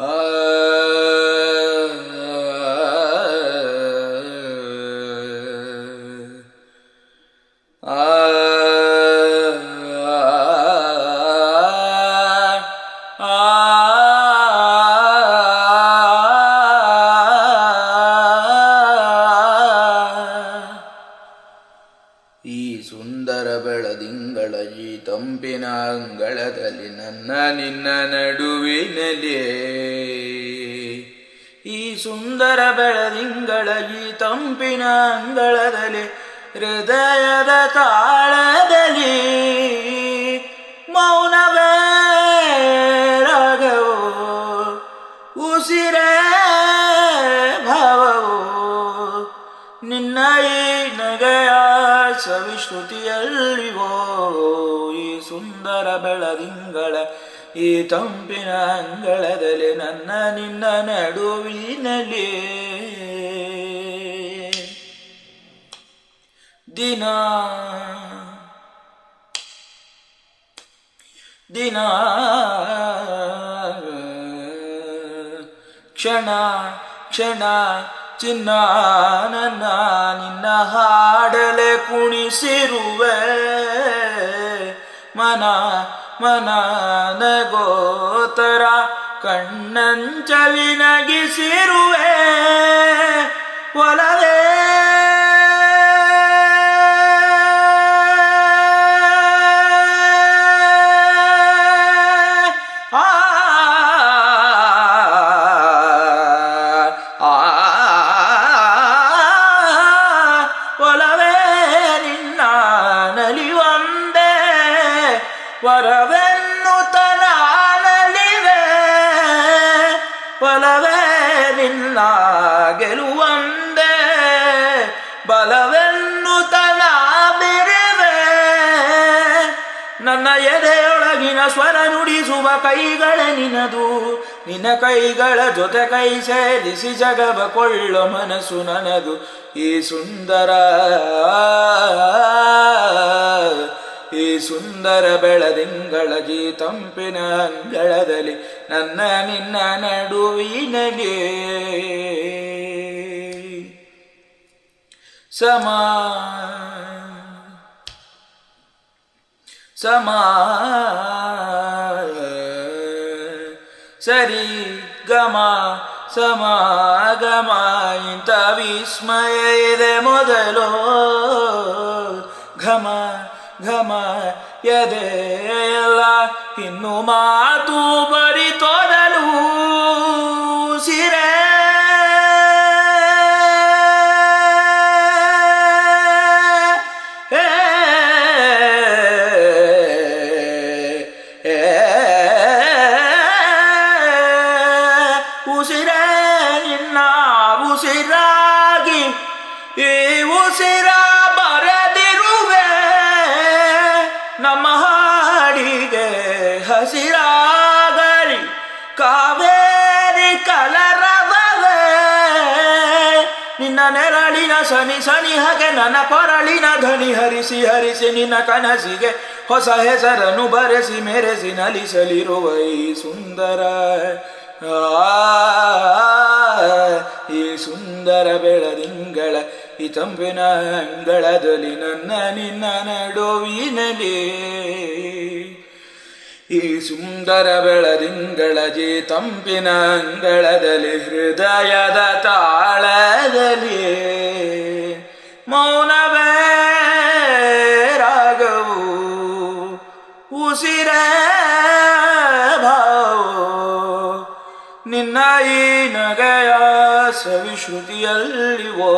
ಆ ಈ ಸುಂದರ ಬೆಳದಿಂಗಳ ಈ ತಂಪಿನ ಅಂಗಳದಲ್ಲಿ ನನ್ನ ನಿನ್ನ ನಡುವಿನಲ್ಲಿ, ಈ ಸುಂದರ ಬೆಳದಿಂಗಳ ಈ ತಂಪಿನ ಅಂಗಳದಲ್ಲಿ ಹೃದಯದ ತಾಳದಲ್ಲಿ ಮೌನವೇ ರಾಗವೋ ಉಸಿರೇ ಭಾವವೋ ನಿನ್ನ ಈ ನಗೆಯ ಸವಿಶ್ರುತಿಯಲ್ಲಿವೋ. ಈ ಸುಂದರ ಬೆಳದಿಂಗಳ ಈ ತಂಪಿನ ಅಂಗಳದಲ್ಲಿ ನನ್ನ ನಿನ್ನ ನಡುವಿನಲ್ಲಿ ದಿನ ದಿನ ಕ್ಷಣ ಕ್ಷಣ ಚಿನ್ನ ನನ್ನ ನಿನ್ನ ಹಾಡಲೆ ಕುಣಿಸಿರುವೆ, ಮನ ಮನ ನಗೋತರ ಕಣ್ಣಂಚಲಿ ನಗಿಸಿರುವೆ. ಒಲವೇ ವರವೆನ್ನುತನ ನಲಿವೆ, ಒಲವೇ ನಿನ್ನ ಗೆಲುವಂದೆ ಬಲವೆನ್ನುತನ ಬಿರಿವೆ. ನನ್ನ ಎದೆಯೊಳಗಿನ ಸ್ವರ ನುಡಿಸುವ ಕೈಗಳ ನಿನದು, ನಿನ್ನ ಕೈಗಳ ಜೊತೆ ಕೈ ಸೇರಿಸಿ ಜಗವ ಕೊಳ್ಳೋ ಮನಸ್ಸು ನನ್ನದು. ಈ ಸುಂದರ ಈ ಸುಂದರ ಬೆಳದಿಂಗಳ ಈ ತಂಪಿನ ಅಂಗಳದಲ್ಲಿ ನನ್ನ ನಿನ್ನ ನಡುವಿನಲ್ಲಿ ಸಮಾ ಸಮಾ ಸರಿ ಗಮ ಸಮಾಗಮ ಇಂಥ ವಿಸ್ಮಯ ಇದೆ ಮೊದಲೋ. ಘಮ ಘಮ ಎದೆಯಲ್ಲ ಇನ್ನು ಮಾತು ಬರಿತೊಡಲು ಸಿರೆ ಉಸಿರೇ ನಿನ್ನ ಉಸಿರಾಗಿ ಈ ಉಸಿರ ಬರೆದಿರುವೆ, ನಮ್ಮ ಹಾಡಿಗೆ ಹಸಿರಾಗಲಿ ಕಾವೇರಿ ಕಲರವೇ. ನಿನ್ನ ನೆರಳಿನ ಸನಿ ಸನಿಹಗೆ ನನ್ನ ಕೊರಳಿನ ಧ್ವನಿ ಹರಿಸಿ ಹರಿಸಿ ನಿನ್ನ ಕನಸಿಗೆ ಹೊಸ ಹೆಸರನ್ನು ಬರೆಸಿ ಮೆರೆಸಿ ನಲಿಸಲಿರುವ ಈ ಸುಂದರ ಈ ಸುಂದರ ಬೆಳದಿಂಗಳ ಈ ತಂಪಿನ ಅಂಗಳದಲ್ಲಿ ನನ್ನ ನಿನ್ನ ನಡುವಿನಲ್ಲಿ, ಈ ಸುಂದರ ಬೆಳದಿಂಗಳ ಈ ತಂಪಿನ ಅಂಗಳದಲ್ಲಿ ಹೃದಯದ ತಾಳದಲ್ಲಿ ಮೌನವೇ ರಾಗವು ಉಸಿರೇ ಭಾವವು ನಿನ್ನ ಈ ನಗೆಯ ಸವಿಶ್ರುತಿಯಲ್ಲಿವೋ.